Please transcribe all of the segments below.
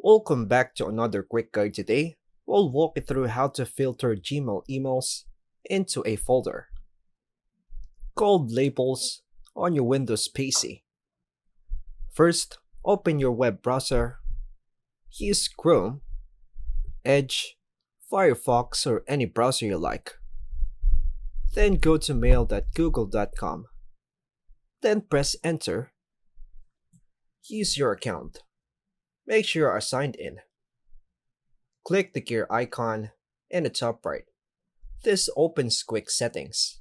Welcome back to another quick guide today. We'll walk you through how to filter Gmail emails into a folder called Labels on your Windows PC. First, open your web browser. Use Chrome, Edge, Firefox, or any browser you like. Then go to mail.google.com. Then press Enter. Use your account. Make sure you are signed in. Click the gear icon in the top right. This opens Quick Settings.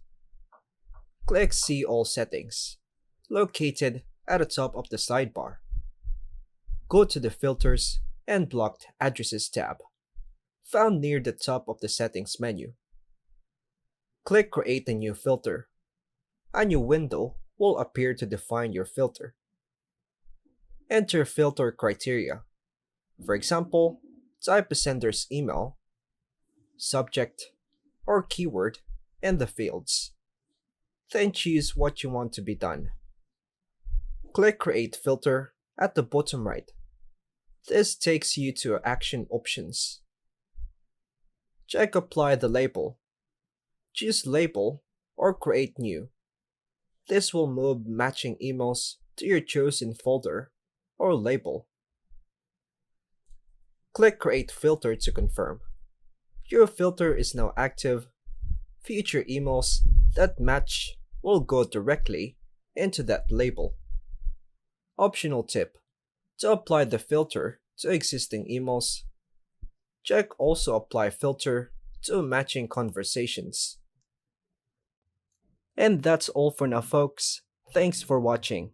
Click See All Settings, located at the top of the sidebar. Go to the Filters and Blocked Addresses tab, found near the top of the Settings menu. Click Create a new filter. A new window will appear to define your filter. Enter filter criteria. For example, type a sender's email, subject, or keyword in the fields. Then choose what you want to be done. Click Create Filter at the bottom right. This takes you to Action Options. Check Apply the label. Choose Label or Create New. This will move matching emails to your chosen folder or label. Click Create Filter to confirm. Your filter is now active. Future emails that match will go directly into that label. Optional tip: to apply the filter to existing emails, check Also Apply Filter to matching conversations. And that's all for now, folks. Thanks for watching.